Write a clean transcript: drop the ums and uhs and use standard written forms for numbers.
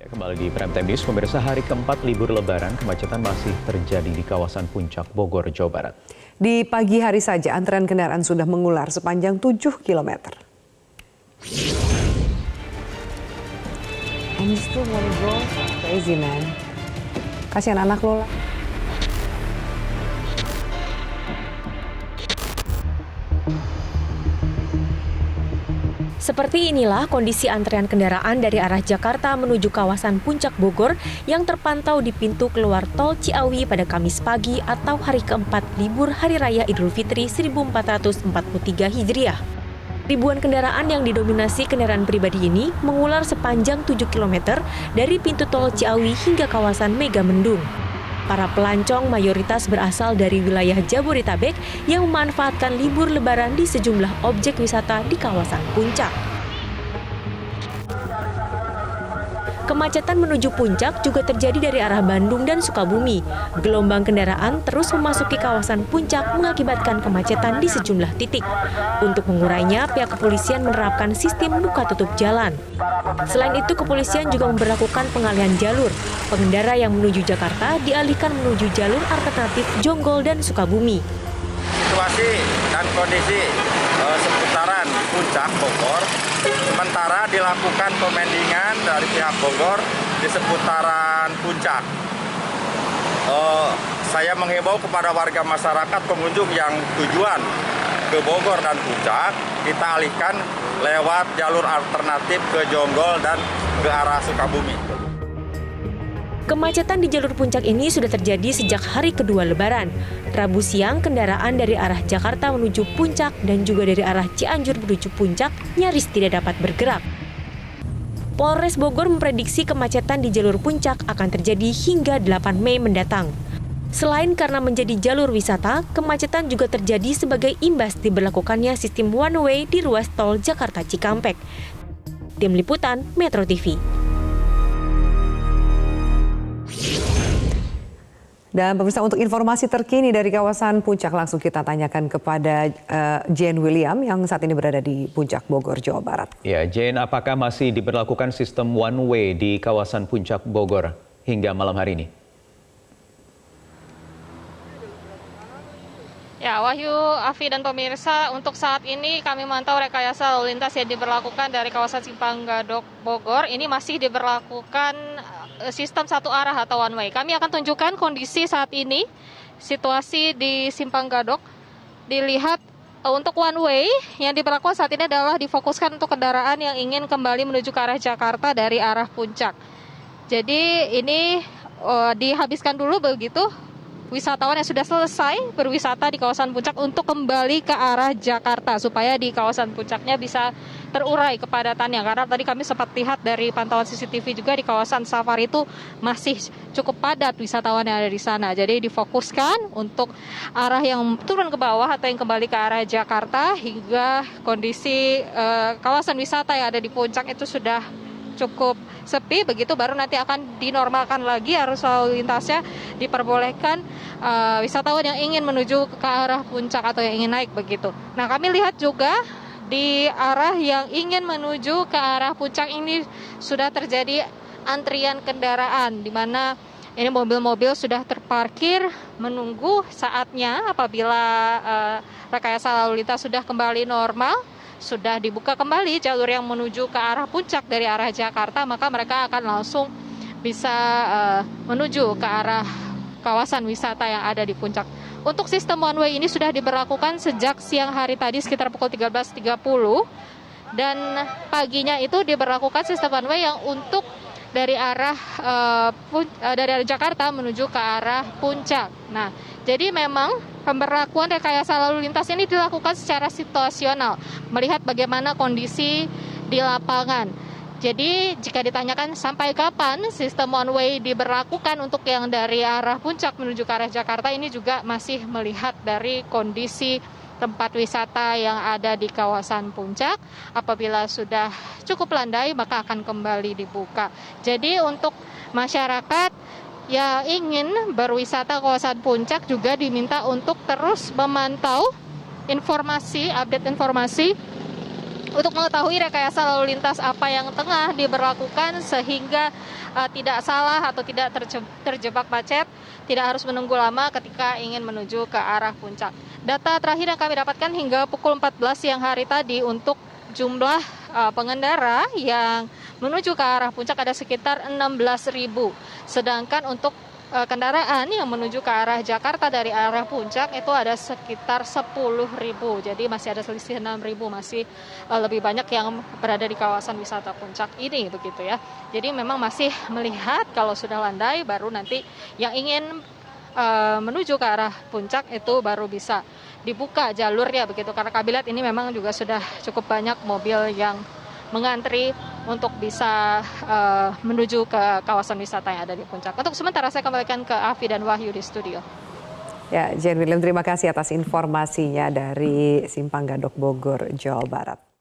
Kembali di Prime Time News, pemirsa, hari keempat libur Lebaran, kemacetan masih terjadi di kawasan Puncak Bogor, Jawa Barat. Di pagi hari saja, antrean kendaraan sudah mengular sepanjang 7 km. And you still wanna go? Crazy, man. Kasihan anak lo lah. Seperti inilah kondisi antrean kendaraan dari arah Jakarta menuju kawasan Puncak Bogor yang terpantau di pintu keluar tol Ciawi pada Kamis pagi atau hari keempat libur Hari Raya Idul Fitri 1443 Hijriah. Ribuan kendaraan yang didominasi kendaraan pribadi ini mengular sepanjang 7 km dari pintu tol Ciawi hingga kawasan Megamendung. Para pelancong mayoritas berasal dari wilayah Jabodetabek yang memanfaatkan libur Lebaran di sejumlah objek wisata di kawasan Puncak. Kemacetan menuju Puncak juga terjadi dari arah Bandung dan Sukabumi. Gelombang kendaraan terus memasuki kawasan Puncak mengakibatkan kemacetan di sejumlah titik. Untuk mengurainya, pihak kepolisian menerapkan sistem buka tutup jalan. Selain itu, kepolisian juga memberlakukan pengalihan jalur. Pengendara yang menuju Jakarta dialihkan menuju jalur alternatif Jonggol dan Sukabumi. Situasi dan kondisi seputaran Puncak Bogor, sementara dilakukan pemendingan dari pihak Bogor di seputaran Puncak. Saya menghimbau kepada warga masyarakat pengunjung yang tujuan ke Bogor dan Puncak, kita alihkan lewat jalur alternatif ke Jonggol dan ke arah Sukabumi. Kemacetan di jalur Puncak ini sudah terjadi sejak hari kedua Lebaran. Rabu siang, kendaraan dari arah Jakarta menuju Puncak dan juga dari arah Cianjur menuju Puncak nyaris tidak dapat bergerak. Polres Bogor memprediksi kemacetan di jalur Puncak akan terjadi hingga 8 Mei mendatang. Selain karena menjadi jalur wisata, kemacetan juga terjadi sebagai imbas diberlakukannya sistem one way di ruas tol Jakarta Cikampek. Tim Liputan Metro TV. Dan pemirsa, untuk informasi terkini dari kawasan Puncak langsung kita tanyakan kepada Jane William yang saat ini berada di Puncak Bogor, Jawa Barat. Ya, Jane, apakah masih diberlakukan sistem one way di kawasan Puncak Bogor hingga malam hari ini? Ya, Wahyu, Afi, dan pemirsa, untuk saat ini kami mantau rekayasa lalu lintas yang diberlakukan dari kawasan Simpang Gadok Bogor. Ini masih diberlakukan sistem satu arah atau one way. Kami akan tunjukkan kondisi saat ini, situasi di Simpang Gadok. Dilihat untuk one way yang diberlakukan saat ini adalah difokuskan untuk kendaraan yang ingin kembali menuju ke arah Jakarta dari arah Puncak. Jadi ini dihabiskan dulu begitu wisatawan yang sudah selesai berwisata di kawasan Puncak untuk kembali ke arah Jakarta supaya di kawasan Puncaknya bisa terurai kepadatannya, karena tadi kami sempat lihat dari pantauan CCTV juga di kawasan Safari itu masih cukup padat wisatawan yang ada di sana. Jadi difokuskan untuk arah yang turun ke bawah atau yang kembali ke arah Jakarta hingga kondisi kawasan wisata yang ada di Puncak itu sudah cukup sepi, begitu baru nanti akan dinormalkan lagi arus lalu lintasnya, diperbolehkan wisatawan yang ingin menuju ke arah Puncak atau yang ingin naik begitu. Nah, kami lihat juga di arah yang ingin menuju ke arah Puncak ini sudah terjadi antrian kendaraan, di mana ini mobil-mobil sudah terparkir menunggu saatnya apabila rekayasa lalu lintas sudah kembali normal. Sudah dibuka kembali jalur yang menuju ke arah Puncak dari arah Jakarta, maka mereka akan langsung bisa menuju ke arah kawasan wisata yang ada di Puncak. Untuk sistem one way ini sudah diberlakukan sejak siang hari tadi sekitar pukul 13.30 dan paginya itu diberlakukan sistem one way yang untuk dari arah Jakarta menuju ke arah Puncak. Nah, jadi memang pemberlakuan rekayasa lalu lintas ini dilakukan secara situasional, melihat bagaimana kondisi di lapangan. Jadi jika ditanyakan sampai kapan sistem one way diberlakukan untuk yang dari arah Puncak menuju ke arah Jakarta, ini juga masih melihat dari kondisi tempat wisata yang ada di kawasan Puncak. Apabila sudah cukup landai, maka akan kembali dibuka. Jadi untuk masyarakat yang ingin berwisata kawasan Puncak juga diminta untuk terus memantau informasi, update informasi untuk mengetahui rekayasa lalu lintas apa yang tengah diberlakukan sehingga tidak salah atau tidak terjebak macet, tidak harus menunggu lama ketika ingin menuju ke arah puncak. Data terakhir yang kami dapatkan hingga pukul 14 siang hari tadi untuk jumlah pengendara yang menuju ke arah puncak ada sekitar 16.000. Sedangkan untuk kendaraan yang menuju ke arah Jakarta dari arah puncak itu ada sekitar 10.000. Jadi masih ada selisih 6.000, masih lebih banyak yang berada di kawasan wisata puncak ini begitu ya. Jadi memang masih melihat kalau sudah landai baru nanti yang ingin menuju ke arah puncak itu baru bisa dibuka jalurnya begitu. Karena kami lihat ini memang juga sudah cukup banyak mobil yang mengantri untuk bisa menuju ke kawasan wisata yang ada di puncak. Untuk sementara saya kembalikan ke Afi dan Wahyu di studio. Ya, Jen William, terima kasih atas informasinya dari Simpang Gadok Bogor, Jawa Barat.